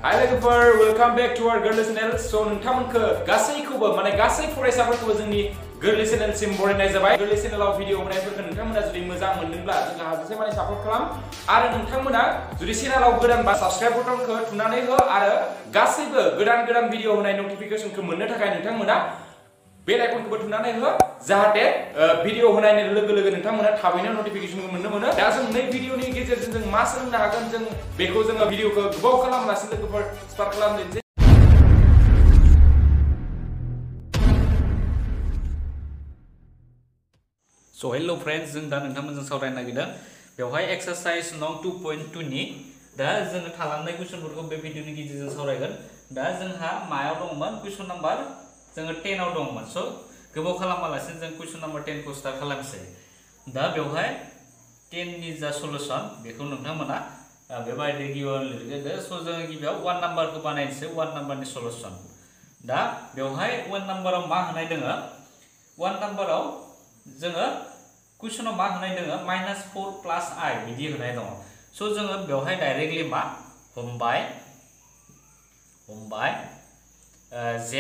Hi लोगोफोर, welcome back to our गोरलै channel. So नोंथांमोनखौ गासैखौबो माने गासै फरायसाफोरखौबो जोंनि गोरलै चेनेलसिम बरायनाय जाबाय। गोरलै चेनेलाव भिडिअ होनायफोरखौ नोंथांमोना जुदि मोजां मोनदोंब्ला जोंहा हाजासे माने सापर्ट खालाम आरो नोंथांमोना जुदि चेनेलाव गोदानबा साबस्क्राइब बटनखौ थुनानै हो आरो गासैबो गोदान भिडिअ होनाय नटिफिकेशनखौ मोननो थाखाय नोंथांमोना बेल आइकनखौबो थुनानै हो जाहाथे भिडिअ होनाय लोगो लोगो नोंथांमोना थाबैनो नटिफिकेशनखौ मोननो मोनो। दा जों नै भिडिअनि गेजेरजों जों मा सोलोंनो हागोन जों बेखौ जोङो भिडिअखौ गोबाव खालामालासिनो लोगोफोर स्टार्ट खालामनोसै। So hello friends, जों दा नोंथांमोनजों सावरायनो नागिरदों बेवहाय एक्सारसाइज नं 2.2 नि दा जोङो थालांनाय कुइसनफोरखौ बे भिडिअनि गेजेरजों सावरायगोन। दा जोंहा मायाव दंमोन कुइसन नाम्बार जोङो 10 आव दंमोन। स' गोबाव खालामालासिनो जों कुइसन नाम्बार 10 खौ स्टार्ट खालामसै। दा बेवहाय 10 नि जा सलुशन बेखौ नोंथांमोना बेबायदि गिबियाव लिरगोन। स' जोङो गिबियाव 1 नाम्बारखौ बानायनोसै, 1 नाम्बारनि सलुशन। दा बेवहाय 1 नाम्बाराव मा होनाय दोङो? 1 नाम्बाराव जोङो कुइसनाव मा होनाय दोङो? -4 प्लस i बिदि होनाय दङ। स' जोङो बेवहाय डाइरेक्टलि मा हमबाय z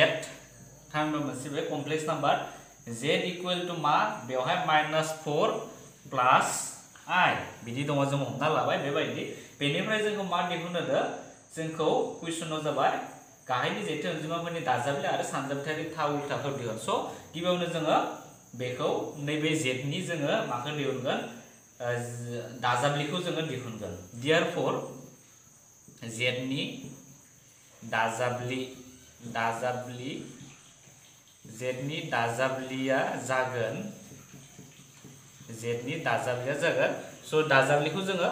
थांनो मोनसे बे complex number z equal to मा बेवहाय -4 प्लस i बिदि दङ। जों हमना लाबाय बेबायदि। बेनिफ्राय जोंखौ मा दिहुननो दो? जोंखौ कुइसनाव जाबाय गाहायनि जेथो अनजिमाफोरनि दाजाबले आरो सानजाबथायारि था उल्थाखौ दिहुन। स' गिबियावनो जोङो बेखौ नैबे z नि जोङो माखौ दिहुनगोन? दाजाबलिखौ जोङो दिहुनगोन। Therefore z नि दाजाबलिया जागोन स' दाजाबलिखौ जोङो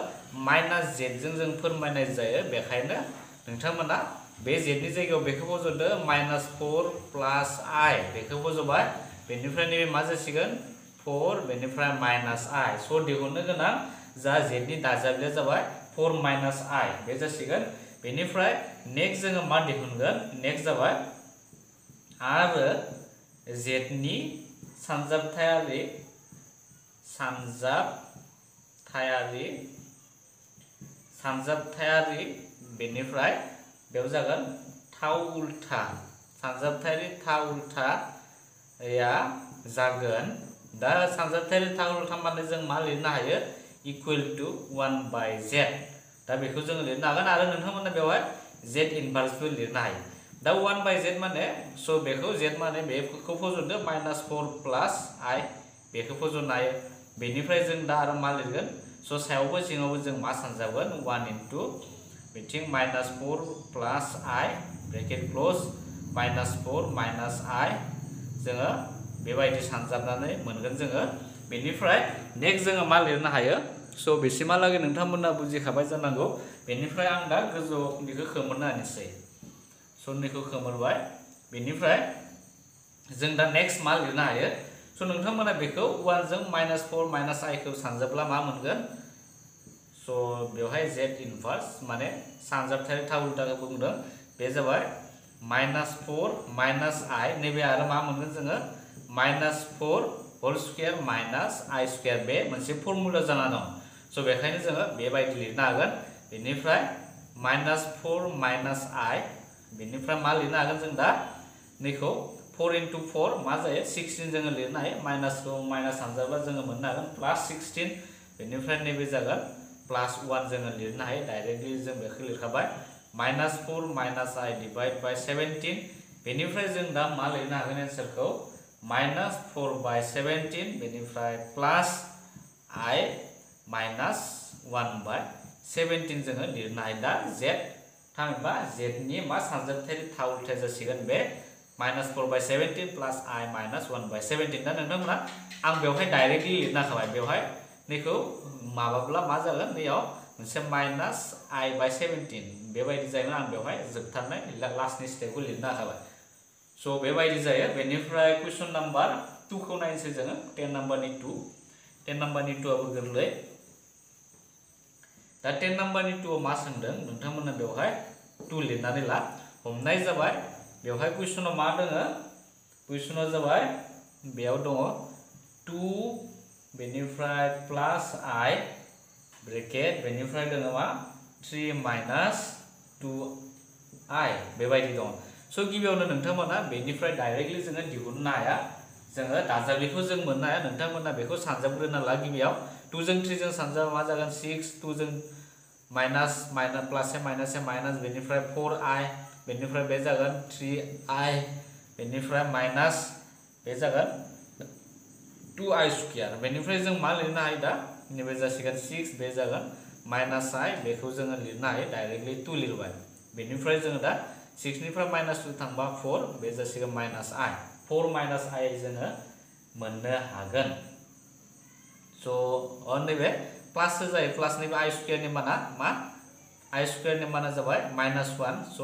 -z जों फोरमायनाय जायो। बेखायनो नोंथांमोना बे z नि जायगायाव बेखौ फज'दो -4 प्लस i बेखौ फज'बाय। बेनिफ्राय नैबे मा जासिगोन 4 बेनिफ्राय -i। स' दिहुननो गोनां जा z नि दाजाबलिया जाबाय 4 - i बे जासिगोन। बेनिफ्राय नेक्स्ट जोङो मा दिहुनगोन? नेक्स्ट जाबाय आरो z नि सानजाबथायारि बेनिफ्राय बेयाव जागोन थाव उल्था, सानजाबथायारि था उल्थाया जागोन। दा सानजाबथायारि था उल्था माने जों मा लिरनो हायो? Equal to 1/z। दा बेखौ जोङो लिरनो हागोन आरो नोंथांमोना बेवहाय z इनभार्सबो लिरनो हायो। दा 1/z माने स' बेखौ z माने बेखौ फज'दो -4 प्लस i बेखौ फज'नो हायो। बेनिफ्राय जों दा आरो मा लिरगोन? स' सायावबो सिङावबो जों मा सानजाबगोन? 1 इनटू बिथिं -4 plus i bracket close -4 - i जोङो बेबायदि सानजाबनानै मोनगोन जोङो। बेनिफ्राय नेक्स्ट जोङो मा लिरनो हायो? स' बेसिमहालागै नोंथांमोना बुजिखाबाय जानांगौ। बेनिफ्राय आं दा गोजौआव बेखौ खोमोरनो होनोसै। सननिखौ खोमोरबाय। बेनिफ्राय जों दा नेक्स्ट मा लिरनो हायो? स' नोंथांमोना बेखौ 1 जों -4 - i खौ सानजाबब्ला मा मोनगोन? स' बेवहाय z इनभार्स माने सानजाबथायारि था उल्थाखौ बुंदों। बे जाबाय -4 - i नैबे आरो मा मोनगोन जोङो? -4 होल स्क्वायर -i स्क्वायर बे मोनसे फर्मुला जाना दं। स' बेखायनो जोङो बेबायदि लिरनो हागोन। बेनिफ्राय -4 - i बेनिफ्राय मा लिरनो हागोन जों दा? नैखौ 4 इनटू 4 मा जायो? 16 जोङो लिरनो हायो। माइनासखौ माइनास सानजाबा जोङो मोननो हागोन +16। बेनिफ्राय नैबे जागोन +1 जोङो लिरनो हायो। डाइरेक्टलि जों बेखौ लिरखाबाय -4 - i डिवाइड बाय 17। बेनिफ्राय जों दा मा लिरनो हागोन एन्सारखौ? -4/17 बेनिफ्राय प्लास i -1/17 जोङो लिरनो हायो। दा z थामहिनबा z नि मा सानजाबथायारि था उल्थाया जासिगोन बे -4/17 प्लस i -1/17। दा नोंथांमोना आं बेवहाय डाइरेक्टलि लिरनो हाखाबाय। बेवहाय नैखौ माबाब्ला मा जागोन? नैयाव मोनसे -i/17 बेबायदि जायोमोन। आं बेवहाय जोबथारनाय लास्टनि स्टेपखौ लिरनो हाखाबाय। स' बेबायदि जायो। बेनिफ्राय कुइसन नाम्बार 2 खौ नायनोसै जोङो। 10 नाम्बारनि 2 आबो गोरलै। दा 10 नाम्बारनि 2 आव मा सोंदों? नोंथांमोना बेवहाय 2 लिरनानै ला। हमनाय जाबाय बेवहाय कुइसनाव मा दोङो? कुइसनाव जाबाय बेयाव दङ 2 बेनिफ्राय प्लास i ब्रेकेट बेनिफ्राय दोङो मा 3 - 2 I बेबायदि दं। स' गिबियावनो नोंथांमोना बेनिफ्राय डाइरेक्टलि जोङो दिहुननो हाया, जोङो दाजाबलिखौ जों मोननो हाया, नोंथांमोना बेखौ सानजाबग्रोना ला गिबियाव। 2 जों 3 जों सानजाबा मा जागोन 6, 2 जों माइनास प्लास ए माइनास बेनिफ्राय 4i बेनिफ्राय बे जागोन 3i बेनिफ्राय माइनास बे जागोन 2i स्क्वायर बेनिफ्राय जों मा लिरनो हायो दा नैबे जासिगोन 6 बे जागोन माइनास i बेखौ जोङो लिरनो हायो डाइरेक्टलि 2 लिरबाय बेनिफ्राय जोङो दा 6 निफ्राय माइनास 2 थांबा 4 बे जासिगोन माइनास i 4 माइनास i जोङो मोननो हागोन। स' नैबे प्लास जायो प्लासनिबो i स्क्वायरनि माना मा i स्क्वायरनि माना जाबाय -1 स'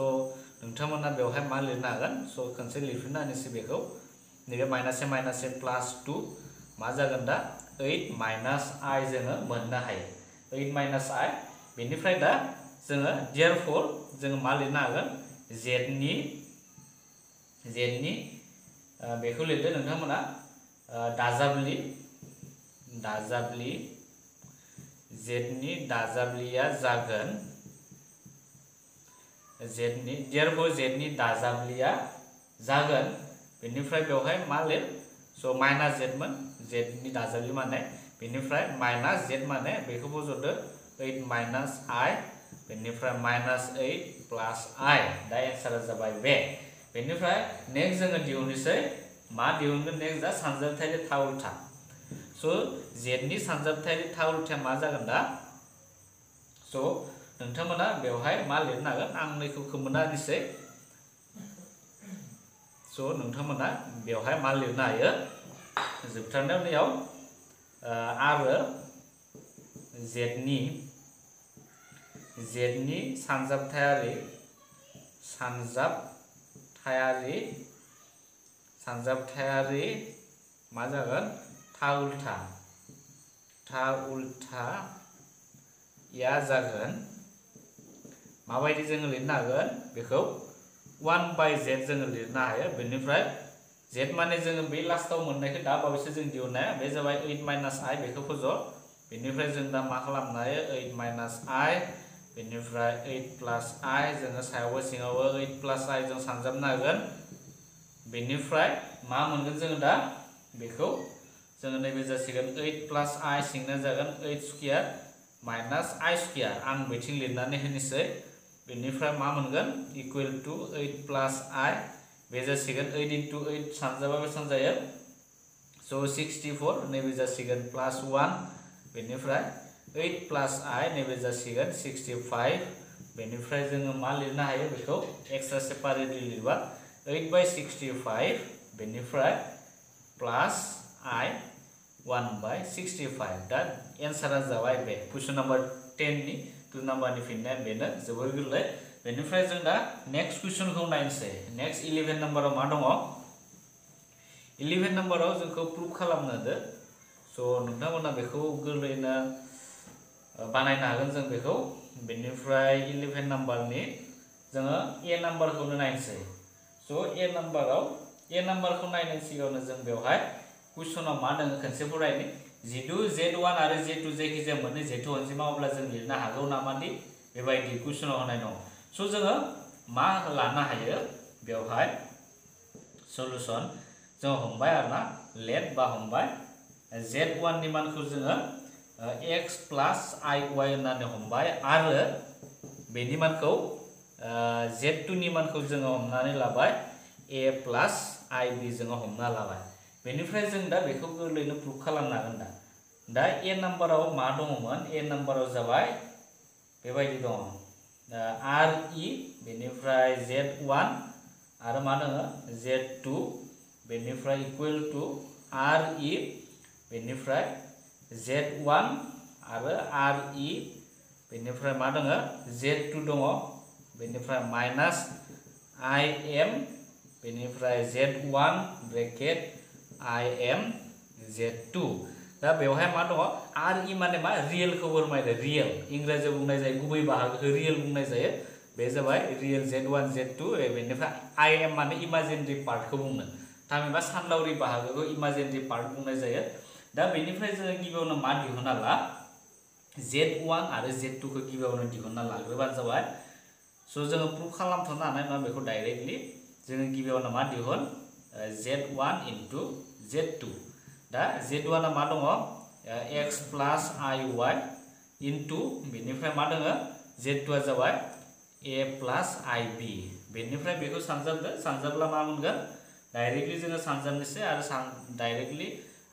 नोंथांमोना बेवहाय मा लिरनो हागोन स' खनसे लिरफिनना होनोसै बेखौ नैबे माइनास ए प्लास 2 मा जागोन दा 8 माइनास i जोङो मोननो हायो 8 माइनास i बेनिफ्राय दा जोङो देयरफर जोङो मा लिरनो हागोन z नि बेखौ लिरदो नोंथांमोना दाजाबलि z नि दाजाबलिया जागोन देयरफर z नि दाजाबलिया जागोन बेनिफ्राय बेवहाय मा लिर स' माइनास z मोन z नि दाजाबलि माने बेनिफ्राय माइनास z माने बेखौ बज'दो 8 माइनास i बेनिफ्राय माइनास 8 प्लास i दा एन्सारा जाबाय बे बेनिफ्राय नेक्स्ट जोङो दिहुननोसै मा दिहुनगोन नेक्स्ट दा सानजाबथायारि था उल्था स' z नि सानजाबथायारि था उल्थाया मा जागोन दा स' नोंथांमोना बेवहाय मा लिरनो हागोन आं नैखौ खोमोना होनोसै स' नोंथांमोना बेवहाय मा लिरनो हायो जोबथारनायाव नैयाव आरो z नि सानजाबथायारि मा जागोन था उल्थाया जागोन माबायदि जोङो लिरनो हागोन बेखौ 1/z जोङो लिरनो हायो बेनिफ्राय z माने जोङो बे लास्टआव मोननायखौ दा बावैसो जों दिहुननाया बे जाबाय 8 माइनास i बेखौ फज' बेनिफ्राय जों दा मा खालामनो हायो 8 माइनास i बेनिफ्राय 8 प्लास i जोङो सायावबो सिङावबो 8 प्लास i जों सानजाबनो हागोन बेनिफ्राय मा मोनगोन जोङो दा बेखौ जोङो नैबे जासिगोन 8 प्लास i सिंना जागोन 8 स्क्वायर माइनास i स्क्वायर आं बेथिं लिरनानै होनोसै बेनिफ्राय मा मोनगोन इकुवेल टु 8 प्लास i बे जासिगोन 8 into 8 सानजाबा बेसेबां जायो स' 64 नैबे जासिगोन प्लास 1 बेनिफ्राय 8 प्लास i नैबे जासिगोन 65 बेनिफ्राय जोङो मा लिरनो हायो बेखौ एक्सट्रा सेपारेटलि लिरबा 8/65 बेनिफ्राय प्लास i 1/65 दा एन्सारा जाबाय बे कुइसन नाम्बार 10 नि 2 नाम्बारनि फिननाया बेनो जोबोर गोरलै बेनिफ्राय जों दा नेक्स्ट कुइसनखौ नायनोसै नेक्स्ट 11 नाम्बाराव मा दङ 11 नाम्बाराव जोंखौ प्रुफ खालामनो होदो स' नोंथांमोना बेखौ गोरलैनो बानायनो हागोन जों बेखौ बेनिफ्राय 11 नाम्बारनि जोङो ए नाम्बारखौनो नायनोसै स' ए नाम्बारखौ नायनायनि सिगाङावनो जों बेवहाय कुइसनाव मा दङ खनसे फरायनि जिथु z1 आरो z2 जायखिजाया मोननै जेथु अनजिमा अब्ला जों लिरनो हागौ नामादि बेबायदि कुइसनाव होनाय दं स' जोङो मा लानो हायो बेवहाय सलुसन जों हमबाय आरोना लेट बा हमबाय z1 नि मानखौ जोङो x प्लास iy होननानै हमबाय आरो बेनि मानखौ z2 नि मानखौ जोङो हमनानै लाबाय a प्लास ib जोङो हमना लाबाय बेनिफ्राय जों दा बेखौ गोरलैनो प्रुफ खालामनो हागोन दा ए नाम्बाराव मा दङमोन ए नाम्बाराव जाबाय बेबायदि दङ re बेनिफ्राय z1 आरो मा दङ z2 बेनिफ्राय इकुवेल टु re बेनिफ्राय z1 आरो re बेनिफ्राय मा दङ z2 दङ बेनिफ्राय माइनास im बेनिफ्राय z1 ब्रेकेट im z2 दा बेवहाय मा दङ re माने मा रियेलखौ फोरमायदो रियेल इंराजियाव बुंनाय जायो गुबै बाहागोखौ रियेल बुंनाय जायो बे जाबाय रियेल z1 z2 बेनिफ्राय im माने इमाजिनारि पार्टखौ बुङो थामहिनबा सानलावरि बाहागोखौ इमाजिनारि पार्ट बुंनाय जायो दा बेनिफ्राय जोङो गिबियावनो मा दिहुनना ला z1 आरो z2 खौ गिबियावनो दिहुनना लाग्रोबानो जाबाय स' जोङो प्रुफ खालामथ'नो हानाय नङा बेखौ डाइरेक्टलि जोङो गिबियावनो मा दिहुन z1 into z2 दा z1 आ मा दङ x plus iy into बेनिफ्राय मा दङ z2 आ जाबाय a plus ib बेनिफ्राय बेखौ सानजाबला मा मोनगोन डाइरेक्टलि जोङो सानजाबनोसै आरो डाइरेक्टलि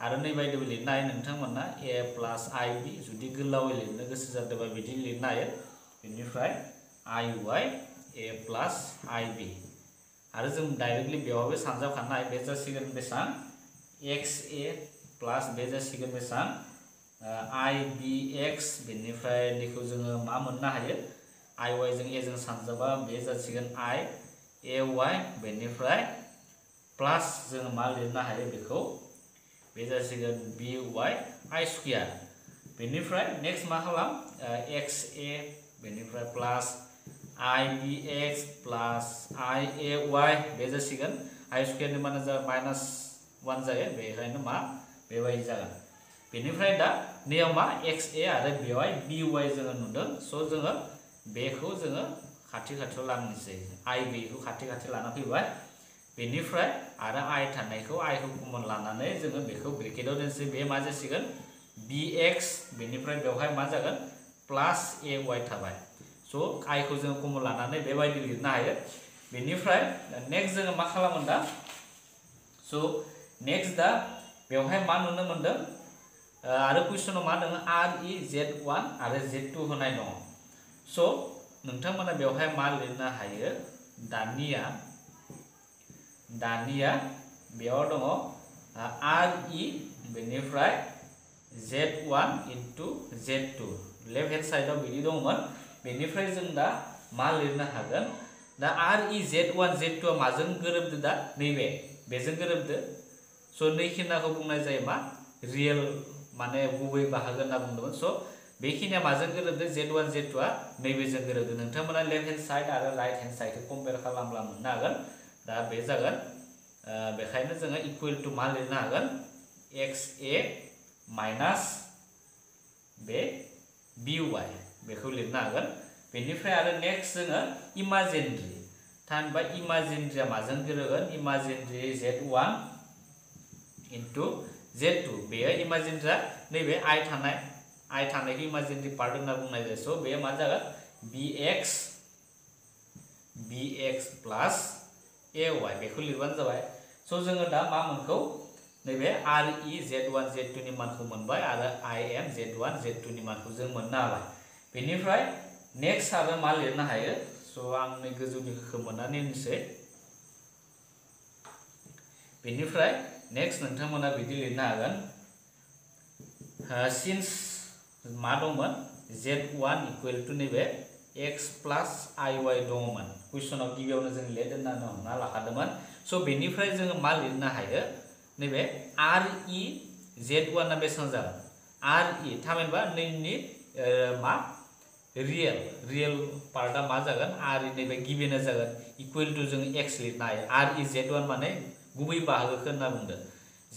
आरो नै बायदिबो लिरनो हायो नोंथांमोना a plus ib जुदि गोलावै लिरनो गोसो जादोंबा बिदि लिरनो हायो बेनिफ्राय iy a plus ib आरो जों डाइरेक्टलि बेयावबो सानजाबखानो हायो बे जासिगोन बेसां xa प्लस बे जासिगोन बेसां ibx बेनिफ्राय निखौ जोङो मा मोननो हायो iy जों a जों सानजाबा बे जासिगोन i ay बेनिफ्राय प्लस जों मा लिरनो हायो बेखौ बे जासिगोन by i स्क्वायर बेनिफ्राय नेक्स्ट मा खालाम xa बेनिफ्राय प्लस ibx प्लस iay बे जासिगोन i स्क्वायर नि माने जा -1 जायो बेखायनो मा बेबायदि जागोन बेनिफ्राय दा नैयाव मा xa आरो बेवहाय by जोङो नुदों स' जोङो बेखौ जोङो खाथियाव लांनोसै i गैयिखौ खाथि लाना फैबाय बेनिफ्राय आरो i थानायखौ i खौ कमन लानानै जोङो बेखौ ब्रेकेटआव दोनसै बे मा जासिगोन bx बेनिफ्राय बेवहाय मा जागोन प्लस ay थाबाय स' i खौ जोङो कमन लानानै बेबायदि लिरनो हायो बेनिफ्राय नेक्स्ट जोङो मा खालामो दा स' नेक्स्ट दा बेवहाय मा नुनो मोनदों आरो कुइसनाव मा दङ z1 आरो z2 होनाय दङ स' नोंथांमोना बेवहाय मा लिरनो हायो दानिया बेयाव दङ बेनिफ्राय z1 into z2 left hand साइडआव बिदि दंमोन बेनिफ्राय जों दा मा लिरनो हागोन दा z1 z2 आ माजों गोरोबदो दा नैबे बेजों गोरोबदो स' नैखिनाखौ बुंनाय जायो मा रियेल माने गुबै बाहागो होनना बुंदोंमोन स' बेखिनिया माजों गोरोबदो z1 z2 आ नैबेजों गोरोबदो नोंथांमोना लेफ्ट हेन्ड साइड आरो राइट हेन्ड साइडखौ कम्पेयार खालामब्ला मोननो हागोन दा बे जागोन बेखायनो जोङो इकुवेल टु मा लिरनो हागोन xa माइनास बे by बेखौ लिरनो हागोन बेनिफ्राय आरो नेक्स्ट जोङो इमाजिनारि थामहिनबा इमाजिनारिया माजों गोरोबगोन इमाजिनारि z1 into z2 बेयो इमाजिनारिया नैबे i थानायखौ इमाजिनारि पार्ट होनना बुंनाय जायो स' बेयो मा जागोन bx प्लस ay बेखौ लिरबानो जाबाय स' जोङो दा मा मोनखौ नैबे z1 z2 नि मानखौ मोनबाय आरो im z1 z2 नि मानखौ जों मोननो हाबाय बेनिफ्राय नेक्स्ट आरो मा लिरनो हायो स' आं नै गोजौनिखौ मोननानै होनोसै बेनिफ्राय नेक्स्ट नोंथांमोना बिदि लिरनो हागोन सिन्स मा दंमोन z1 इकुवेल टु नैबे x प्लस iy दङमोन कुइसनाव गिबियावनो जों लेट होननानै हमना लाखादोंमोन स' बेनिफ्राय जोङो मा लिरनो हायो नैबे z1 आ बेसेबां जागोन थामहिनबा नैनि मा रियेल पार्टआ मा जागोन नैबे गिबियानो जागोन इकुवेल टु जों x लिरनो हायो z1 माने गुबै बाहागोखौ होनना बुंदों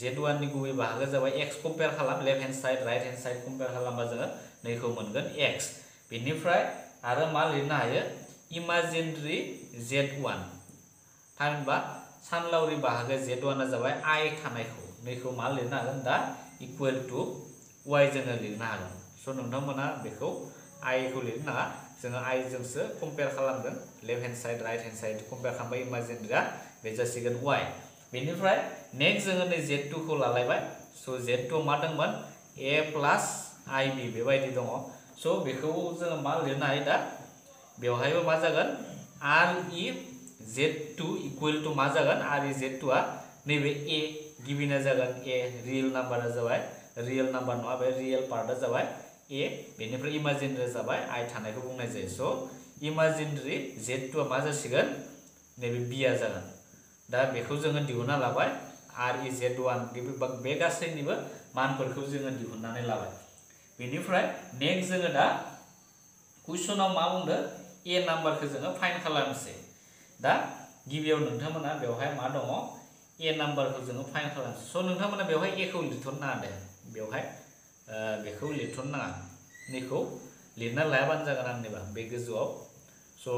z1 नि गुबै बाहागो जाबाय x कम्पेयार खालाम left hand side right hand side compare खालामबा जोङो नैखौ मोनगोन x बेनिफ्राय आरो मा लिरनो हायो इमाजिनारि z1 थामहिनबा सानलावरि बाहागो z1 आ जाबाय i थानायखौ नैखौ मा लिरनो हागोन दा इकुवेल टु y जोङो लिरनो हागोन स' नोंथांमोना बेखौ i खौ लिरनो नाङा जोङो i जोंसो कम्पेयार खालामगोन left hand side right hand side compare खालामबाय इमाजिनारिया बे जासिगोन y बेनिफ्राय नेक्स्ट जोङो नै z2 खौ लालायबाय स' z2 मा दंमोन a प्लस ib बेबायदि दङ स' बेखौ जोङो मा लिरनो हायो दा बेवहायबो मा जागोन z2 इकुवेल टु मा जागोन z2 आ नैबे a गिबिना जागोन a रियेल नाम्बारा जाबाय रियेल नाम्बार नङा बे रियेल पार्टआ जाबाय a बेनिफ्राय इमाजिनारि जाबाय i थानायखौ बुंनाय जायो स' इमाजिनारि z2 आ मा जासिगोन नैबे b आ जागोन दा बेखौ जोङो दिहुनना लाबाय z1 बे गासैनिबो मानफोरखौ जोङो दिहुननानै लाबाय बेनिफ्राय नेक्स्ट जोङो दा कुइसनाव मा बुंदों a नाम्बारखौ जोङो फाइन्ड खालामनोसै दा गिबियाव नोंथांमोना बेवहाय मा दङ a नाम्बारखौ जोङो फाइन्ड खालामनोसै स' नोंथांमोना बेवहाय a खौ लिरथ'नो नाङा दे बेवहाय बेखौ लिरथ'नो नाङा नैखौ लिरना लायाबानो जागोन आंनिबा बे गोजौआव सो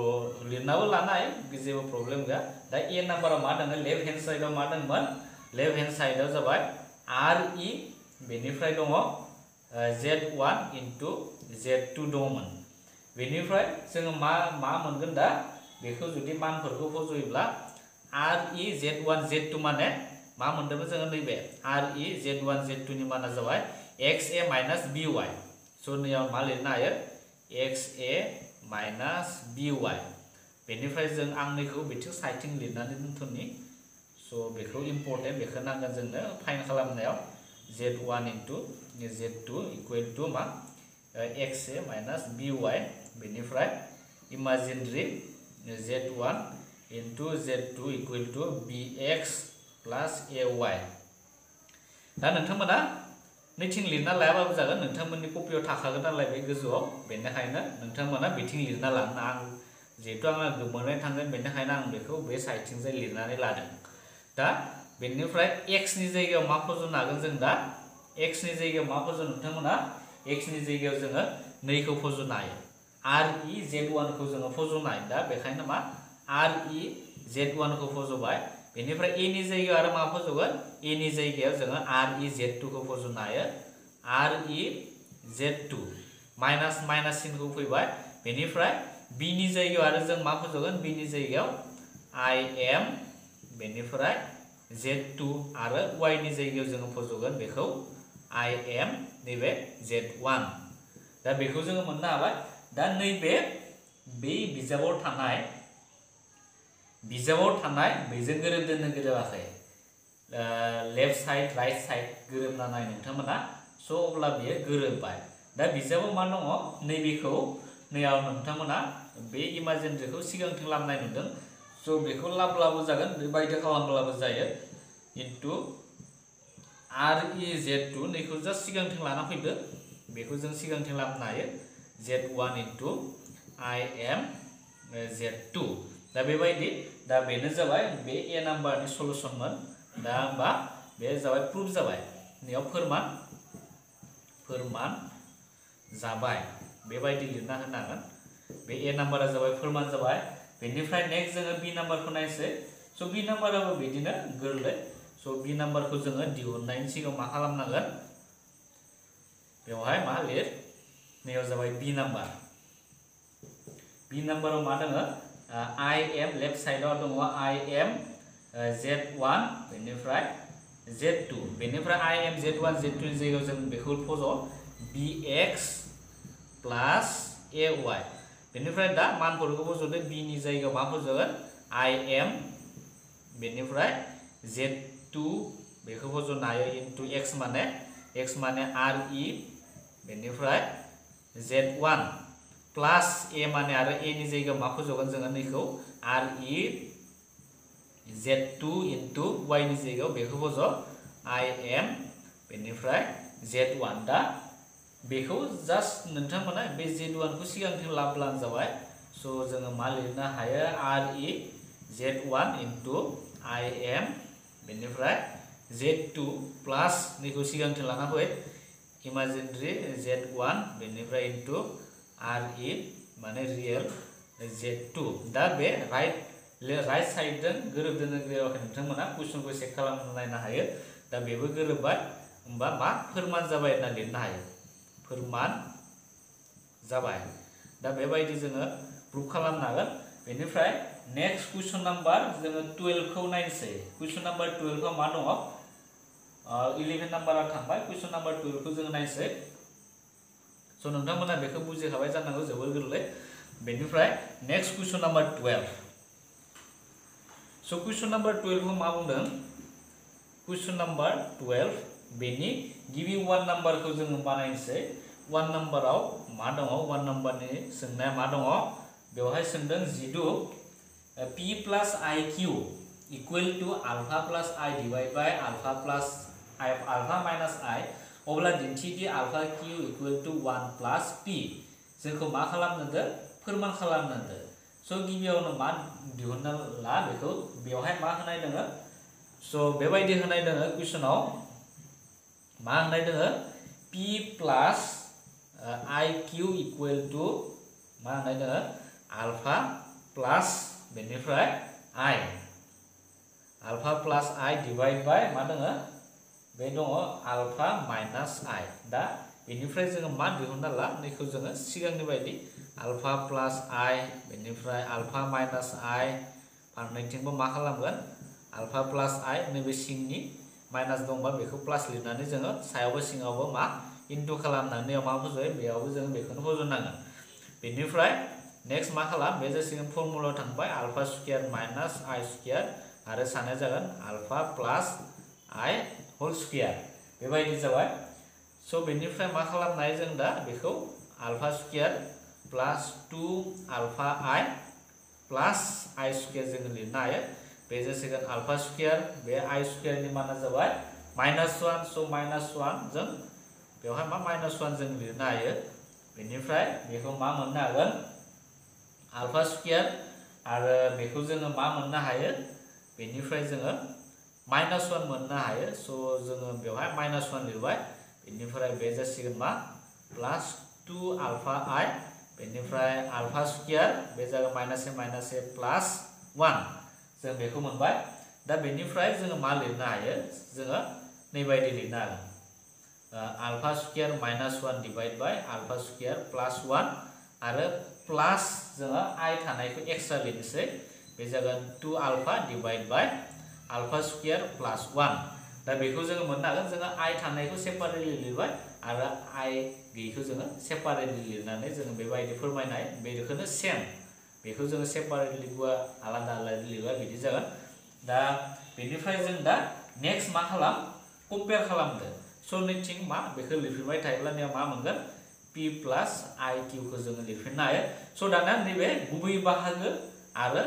लिरनाबो लानाय जेबो प्रब्लेम गैया दा ए नाम्बाराव मा दङ लेफ्ट हेन्ड साइडआव मा दंमोन लेफ्ट हेन्ड साइडआव जाबाय आर इ बेनिफ्राय दङ Z1 इनटु Z2 दङमोन बेनिफ्राय जोङो मा मोनगोन दा बेखौ जुदि मानफोरखौ फज'योब्ला आर इ Z1 Z2 माने मा मोनदोंमोन जोङो नैबे आर इ Z1 Z2 नि माना जाबाय XA माइनास BY स' नैयाव मा लिरनो हायो XA माइनास BY बेनिफ्राय जों आंनिखौ बिथिं साइडथिं लिरनानै दोनथ'नि स' बेखौ इम्पर्टेन्ट बेखौ नांगोन जोंनो फाइन खालामनायाव Z1 into Z2 equal to मा XA माइनास BY बेनिफ्राय imaginary Z1 into Z2 equal to BX plus AY दा नोंथांमोना नैथिं लिरना लायाबाबो जागोन नोंथांमोननि कपियाव थाखागोन नालाय बे गोजौआव बेनिखायनो नोंथांमोना बिथिं लिरना लानो आं जिहेतु आंना गोमोनाय थांगोन बेनिखायनो आं बेखौ बे साइडथिंजाय लिरनानै लादों दा बेनिफ्राय x नि जायगायाव मा फज'नो हागोन जों दा x नि जायगायाव मा फज'नो नोंथांमोना x नि जायगायाव जोङो 2 खौ फज'नो हायो r e z1 खौ जोङो फज'नो हायो दा बेखायनो मा r e z1 खौ फज'बाय बेनिफ्राय a नि जायगायाव आरो मा फज'गोन a नि जायगायाव जोङो r e z2 खौ फज'नो हायो r e z2 minus minus सिनखौ फैबाय बेनिफ्राय b नि जायगायाव आरो जों मा फज'गोन b नि जायगायाव I m बेनिफ्राय z2 आरो y नि जायगायाव जोङो फज'गोन बेखौ I m नैबे z1 दा बेखौ जोङो मोननो हाबाय दा नैबे बे बिजाबाव थानाय बेजों गोरोबदोंना गोरोबाखै लेफ्ट साइड राइट साइड गोरोबना नाय नोंथांमोना स' अब्ला बेयो गोरोबबाय दा बिजाबाव मा दङ नैबेखौ नैयाव नोंथांमोना बे इमाजिनारिखौ सिगांथिं लाबोनाय नुदों स' बेखौ लाब्लाबो जागोन बेबायदि खालामब्लाबो जायो into R E Z2 नैखौ just सिगांथिं लाना फैदो बेखौ जों सिगांथिं लाबोनो हायो Z1 into I m Z2 दा बेबायदि दा बेनो जाबाय बे ए नाम्बारनि सलुशनमोन दा होमबा बे जाबाय प्रुफ जाबाय नैयाव फोरमान जाबाय बेबायदि लिरना होनो हागोन बे ए नाम्बारा जाबाय फोरमान जाबाय बेनिफ्राय नेक्स्ट जोङो बी नाम्बारखौ नायसै स' बी नाम्बाराबो बिदिनो गोरलै स' बी नाम्बारखौ जोङो दिहुननायनि सिगां मा खालामनांगोन बेवहाय मा लिर नैयाव जाबाय बी नाम्बाराव मा दङ I m लेफ्ट साइडआव दङ I m Z1 बेनिफ्राय Z2 बेनिफ्राय I m Z1 Z2 नि जायगायाव जों बेखौ फज' BX प्लस AY बेनिफ्राय दा मानफोरखौ फज'दो B नि जायगायाव मा फज'गोन I m बेनिफ्राय Z2 बेखौ फज'नो हायो इनटु X माने R E बेनिफ्राय Z1 प्लस A माने आरो A नि जायगायाव मा फज'गोन जोङो नैखौ R E Z2 into Y नि जायगायाव बेखौ फज' I m बेनिफ्राय Z1 दा बेखौ जास्ट नोंथांमोना बे Z1 खौ सिगांथिं लाब्लानो जाबाय स' जोङो मा लिरनो हायो R E Z1 into I m बेनिफ्राय Z2 प्लस नैखौ सिगांथिं लाना फै इमाजिनारि Z1 बेनिफ्राय इनटु R E माने रियेल Z2 दा बे राइट साइडजों गोरोबदोंना गोरोबाखै नोंथांमोना कुइसनखौ चेक खालामना नायनो हायो दा बेबो गोरोबबाय होमबा मा फोरमान जाबाय होनना लिरनो हायो फोरमान जाबाय दा बेबायदि जोङो प्रुफ खालामनो हागोन बेनिफ्राय नेक्स्ट कुइसन नाम्बार जोङो 12 खौ नायनोसै कुइसन नाम्बार 12 आव मा दङ 11 नाम्बारा थांबाय कुइसन नाम्बार 12 खौ जोङो नायनोसै स' नोंथांमोना बेखौ बुजिखाबाय जानांगौ जोबोर गोरलै बेनिफ्राय नेक्स्ट कुइसन नाम्बार 12 स' कुइसन नाम्बार 12 खौ मा बुंदों कुइसन नाम्बार 12 बेनि गिबि 1 नाम्बारखौ जोङो बानायनोसै 1 नाम्बाराव मा दङ 1 नाम्बारनि सोंनाया मा दङ बेवहाय सोंदों जिदु p plus iq equal to alpha plus i divide by alpha plus alpha minus i अब्ला दिन्थिदि alpha q equal to 1 plus p जोंखौ मा खालामनो फोरमान खालामनो स' गिबियावनो मा दिहुनना ला बेखौ बेवहाय मा होनाय दङ स' बेबायदि होनाय दङ कुइसनाव मा होनाय दङ p plus iq equal to मा होनाय दङ p अल्फा प्लस बेनिफ्राय I alpha plus I divide by मा दङ बे दङ अल्फा माइनास I दा बेनिफ्राय जोङो मा दिहुनना ला नैखौ जोङो सिगांनि बायदि अल्फा प्लस I बेनिफ्राय अल्फा माइनास I फारनैथिंबो मा खालामगोन अल्फा प्लस I नैबे सिंनि माइनास दंबा बेखौ प्लास लिरनानै जोङो सायावबो सिङावबो मा इनटु खालामनानै मा फज'यो बेयावबो जोङो बेखौनो फज'नांगोन बेनिफ्राय नेक्स्ट मा खालाम बे जासिगोन फर्मुलायाव थांबाय alpha square minus I square आरो साननाया जागोन alpha plus I whole square बेबायदि जाबाय स' बेनिफ्राय मा खालामनो हायो जों दा बेखौ alpha square plus 2 alpha I plus I square जोङो लिरनो हायो बे जासिगोन अल्फा स्क्वायर बे I स्क्वायरनि माना जाबाय -1 स' -1 जों बेवहाय मा -1 जों लिरनो हायो बेनिफ्राय बेखौ मा मोननो हागोन अल्फा स्क्वायर आरो बेखौ जोङो मा मोननो हायो बेनिफ्राय जोङो -1 मोननो हायो स' जोङो बेवहाय -1 लिरबाय बेनिफ्राय बे जासिगोन मा प्लस 2 अल्फा I बेनिफ्राय अल्फा स्क्वायर बे जागोन -a प्लस 1 जों बेखौ मोनबाय दा बेनिफ्राय जोङो मा लिरनो हायो जोङो नैबायदि लिरनो हागोन alpha square -1 divide by alpha square plus 1 आरो प्लस जोङो I थानायखौ एक्सट्रा लिरनोसै बे जागोन 2 alpha divide by alpha square plus 1 दा बेखौ जोङो मोननो हागोन जोङो I थानायखौ सेपारेटलि लिरबाय आरो I गैयैखौ जोङो सेपारेटलि लिरनानै जोङो बेबायदि फोरमायनाय बेखौनो सेम बेखौ जोङो सेपारेटलि आलादा आलादा लिरबाय बिदि जागोन दा बेनिफ्राय जों दा नेक्स्ट मा खालाम कम्पेयार खालामदो स' नैथिं मा बेखौ लिरफिनबाय थायोब्ला मा मोनगोन P प्लस IQ खौ जोङो लिरफिननो हायो स' दाना नैबे गुबै बाहागो आरो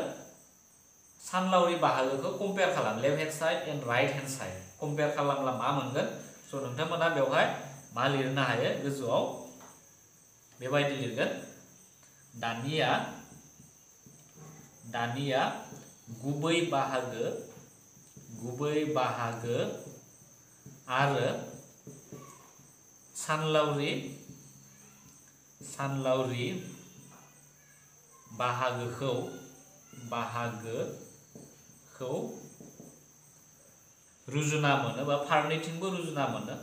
सानलावरि बाहागोखौ कम्पेयार खालाम left hand side and right hand side compare खालामब्ला मा मोनगोन स' नोंथांमोना बेवहाय मा लिरनो हायो गोजौआव बेबायदि लिरगोन दानिया गुबै बाहागो आरो सानलावरि बाहागोखौ रुजुना मोनो बा फारनैथिंबो रुजुना मोनो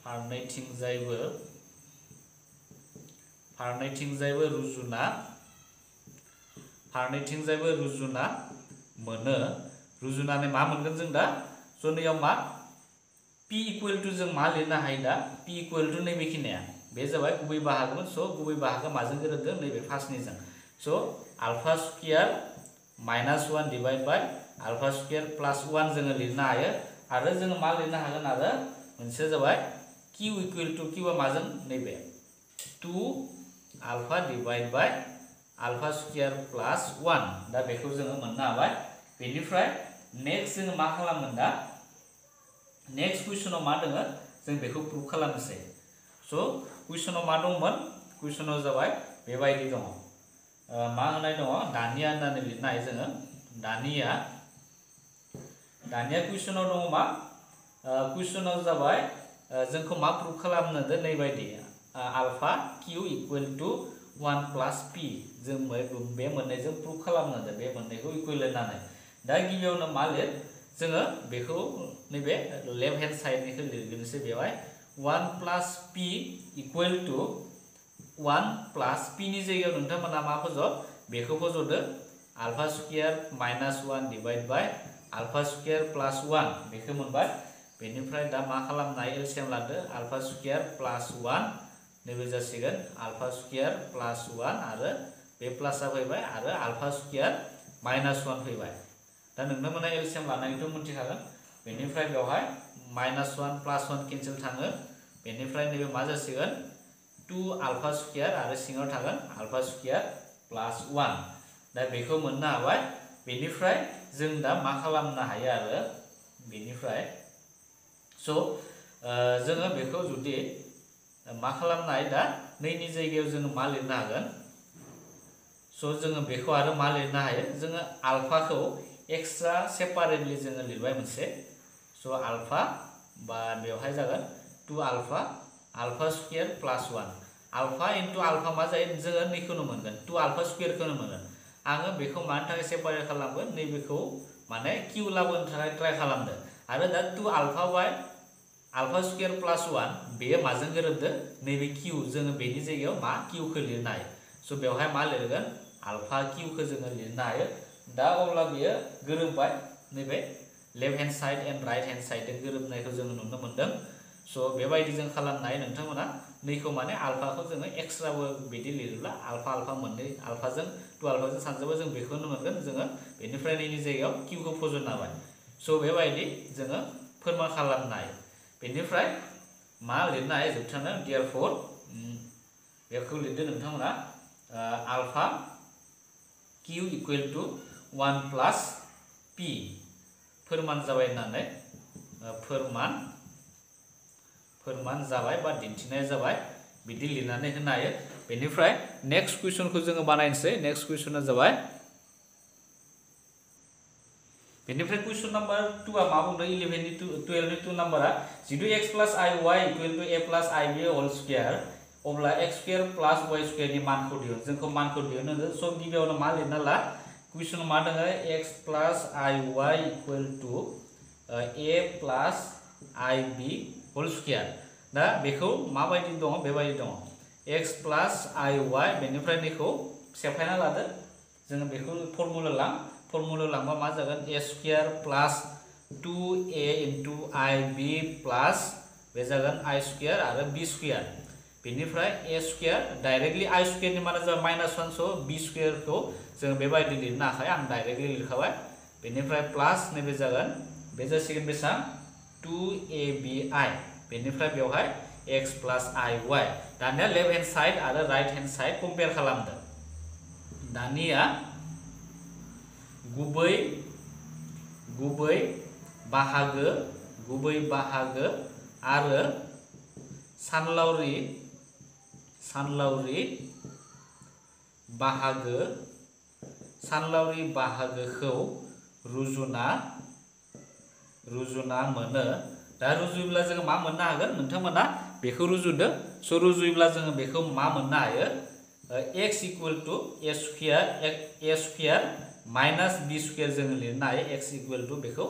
फारनैथिंजायबो रुजुना मोनो रुजुनानै मा मोनगोन जों दा स' नैयाव मा P इक्वल टू जों मा लिरनो हायो दा P इक्वल टू नैबेखिनिया बे जाबाय गुबै बाहागोमोन स' गुबै बाहागो माजों गोरोबदों नैबे फार्स्टनिजों स' alpha square -1 divide by alpha square plus 1 जोङो लिरनो हायो आरो जोङो मा लिरनो हागोन आरो मोनसे जाबाय Q इक्वल टू Q माजों नैबे 2 alpha divide by alpha square plus 1 दा बेखौ जोङो मोननो हाबाय बेनिफ्राय नेक्स्ट जोङो मा खालामगोन दा नेक्स्ट कुइसनाव मा दङ जों बेखौ प्रुफ खालामनोसै स' कुइसनाव मा दंमोन कुइसनाव जाबाय बेबायदि दङ मा होनाय दङ दानिया होननानै लिरनो हायो जोङो दानिया कुइसनाव दङ मा कुइसनाव जाबाय जोंखौ मा प्रुफ खालामनो होदो नैबायदि alpha Q equal to 1 plus P जों बे मोननैजों प्रुफ खालामनो होदो बे मोननैखौ इक्वल होननानै दा गिबियावनो मा लिर जोङो बेखौ नैबे लेफ्ट हेन्ड साइडनिखौ लिरग्रोनोसै बेवहाय 1 plus P equal to 1 plus P नि जायगायाव नोंथांमोना मा फज' बेखौ फज'दो alpha square -1 divide by alpha square plus 1 बेखौ मोनबाय बेनिफ्राय दा मा खालामनो हायो एलसिएम लादो अल्फा स्क्वायर प्लस 1 नैबे जासिगोन अल्फा स्क्वायर प्लस 1 आरो बे प्लासआ फैबाय आरो अल्फा स्क्वायर -1 फैबाय दा नोंथांमोना एलसिएम लानायखौथ' मिथिखागोन बेनिफ्राय बेवहाय -1 प्लस 1 केन्सेल थाङो बेनिफ्राय नैबे मा जासिगोन 2 अल्फा स्क्वायर आरो सिङाव थागोन अल्फा स्क्वायर प्लस 1 दा बेखौ मोननो हाबाय बेनिफ्राय जों दा मा खालामनो हायो आरो बेनिफ्राय स' जोङो बेखौ जुदि मा खालामनो हायो दा नैनि जायगायाव जोङो मा लिरनो हागोन स' जोङो बेखौ आरो मा लिरनो हायो जोङो आल्फाखौ एक्सट्रा सेपारेटलि जोङो लिरबाय मोनसे स' आल्फा बा बेवहाय जागोन 2 alpha square plus 1 alpha into alpha मा जायो जोङो नैखौनो मोनगोन 2 अल्फा स्क्वायरखौनो मोनगोन आङो बेखौ मानि थाखाय सेपारेट खालामगोन नैबेखौ माने किउ लाबोनो थाखाय ट्राइ खालामदो आरो दा 2 alpha by alpha square plus 1 बेयो माजों गोरोबदो नैबे किउ जोङो बेनि जायगायाव मा किउखौ लिरनो हायो स' बेवहाय मा लिरगोन अल्फा किउखौ जोङो लिरनो हायो दा अब्ला बेयो गोरोबबाय नैबे left hand side and right hand साइडजों गोरोबनायखौ जोङो नुनो मोन्दों स' बेबायदि जों खालामनो हायो नोंथांमोना नैखौ माने अल्फाखौ जोङो एक्सट्राबो बिदि लिरोब्ला अल्फा अल्फा मोननै अल्फाजों 2 अल्फाजों सानजाबा जों बेखौनो मोनगोन जोङो बेनिफ्राय नैनि जायगायाव किउखौ फज'नो हाबाय स' बेबायदि जोङो फोरमान खालामनो हायो बेनिफ्राय मा लिरनो हायो जोबथारनायाव देयरफर बेखौ लिरदो नोंथांमोना अल्फा किउ इकुवेल टु 1 प्लस पि फोरमान जाबाय होननानै फोरमान जाबाय बा दिन्थिनाय जाबाय बिदि लिरनानै होनो हायो बेनिफ्राय नेक्स्ट कुइसनखौ जोङो बानायनोसै नेक्स्ट कुइसना जाबाय बेनिफ्राय कुइसन नम्बर 2 आ मा बुंदों 11 नि 12 नि 2 नम्बरा जितु x plus iy equal to a plus ib whole square अब्ला x square plus y square नि मानखौ दिहुन जोंखौ मानखौ दिहुन होदो स' गिबियावनो मा लिरना ला कुइसन मा दङ x plus iy equal to a plus ib whole square दा बेखौ माबायदि दङ बेबायदि दङ x प्लस iy बेनिफ्राय नैखौ सेफायना लादो जोङो बेखौ फर्मुला लांबा मा जागोन a square plus 2a into ib plus बे जागोन i स्क्वायर आरो b स्क्वायर बेनिफ्राय a square directly i square नि माने जाबाय -1 स' b स्क्वायर को जों बेबायदि लिरनो हाखाया आं डाइरेक्टली लिरखाबाय बेनिफ्राय प्लस नैबे जागोन बे जासिगोन बेसां 2abi बेनिफ्राय बेवहाय x प्लस iy दानिया लेफ्ट हेन्ड साइड आरो राइट हेन्ड साइड कम्पेयर खालामदो दानिया गुबै बाहागो आरो सानलावरि बाहागोखौ रुजुना मोनो दा रुजुयोब्ला जोङो मा मोननो हागोन नोंथांमोना बेखौ रुजुदो स' रुजुयोब्ला जोङो बेखौ मा मोननो हायो x equal to a square minus b square जों लिरनो हायो x इक्वल टु बेखौ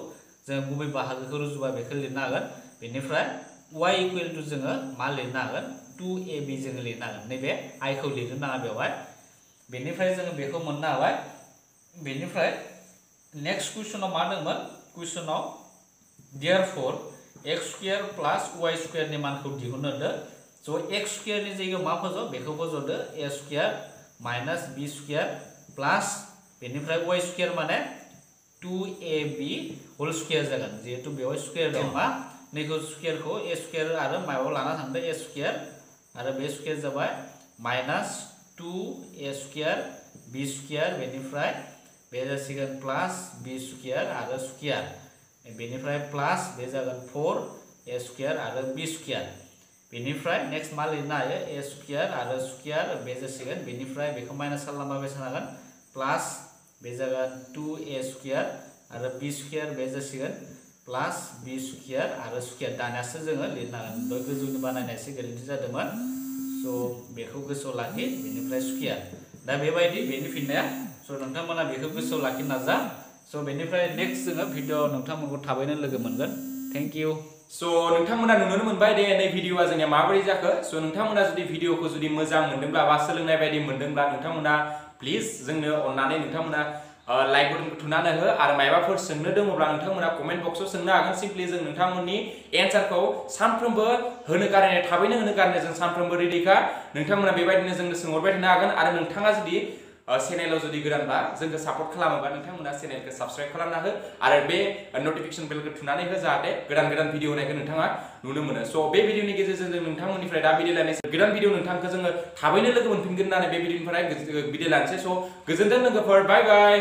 जों गुबै बाहागोखौ रुजुबा बेखौ लिरनो हागोन बेनिफ्राय y इक्वल टु जोङो मा लिरनो हागोन 2ab जों लिरनो हागोन नैबे i खौ लिरनो नाङा बेवहाय बेनिफ्राय जोङो बेखौ मोननो हाबाय बेनिफ्राय नेक्स्ट कुइसनाव मा दंमोन कुइसनाव देयरफर x square plus y square नि मानखौ दिहुननो होदो स' x स्क्वायर नि जायगायाव मा फज' बेखौ फज'दो a square minus b square plus बेनिफ्राय y स्क्वायर माने 2ab होल स्क्वायर जागोन जिहेतु बेवहाय स्क्वायर दं मा नैखौ स्क्वायरखौ a स्क्वायर आरो मायाव लाना थांदो a स्क्वायर आरो बे स्क्वायर जाबाय minus 2a square b square बेनिफ्राय बे जासिगोन प्लस b स्क्वायर आरो स्क्वायर बेनिफ्राय प्लस बे जागोन 4a स्क्वायर आरो b स्क्वायर बेनिफ्राय नेक्स्ट मा लिरनो हायो a स्क्वायर आरो स्क्वायर बे जासिगोन बेनिफ्राय बेखौ माइनास खालामबा बेसेबां जागोन प्लस बे जागोन 2a स्क्वायर आरो b स्क्वायर बे जासिगोन प्लस b स्क्वायर आरो स्क्वायर दानियासो जोङो लिरनो हागोन बे गोजौनि बानायनाय एसे गोरोन्थि जादोंमोन स' बेखौ गोसोआव लाखि बेनिफ्राय स्क्वायर दा बेबायदि बेनि फिननाया स' नोंथांमोना बेखौ गोसोआव लाखिनो नाजा स' बेनिफ्राय नेक्स्ट जोङो भिडिअ नोंथांमोनखौ थाबैनो लोगो मोनगोन थेंक इउ स' नोंथांमोना नुनो मोनबाय दे नै भिडिअआ जोंनिया माबोरै जाखो स' नोंथांमोना जुदि भिडिअखौ जुदि मोजां मोनदोंब्ला बा सोलोंनाय बायदि मोनदोंब्ला नोंथांमोना प्लिज जोंनो अननानै नोंथांमोना लाइक बटनखौ थुनानै हो आरो मायबाफोर सोंनो दङब्ला नोंथांमोना कमेन्ट बक्सआव सोंनो हागोन सिम्पलि जों नोंथांमोननि एन्सारखौ सानफ्रोमबो होनो गारनाय थाबैनो होनो गारनाय जों सानफ्रोमबो रेडिखा नोंथांमोना बेबायदिनो जोंनो सोंहरबाय थानो हागोन आरो नोंथाङा जुदि चेनेलाव जुदि गोदानबा जोंखौ सापर्ट खालामोबा नोंथांमोना चेनेलखौ साबस्क्राइब खालामना हो आरो बे नटिफिकेशन बेलखौ थुनानै हो जाहाथे गोदान भिडिअ होनायखौ नोंथाङा नुनो मोनो स' बे भिडिअनि गेजेरजों जों नोंथांमोननिफ्राय दा बिदाय लानोसै गोदान भिडिअ नोंथांखौ जोङो थाबैनो लोगो मोनफिनगोन होननानै बे भिडिअनिफ्राय बिदाय लानोसै स' गोजोनथों लोगोफोर बाय बाय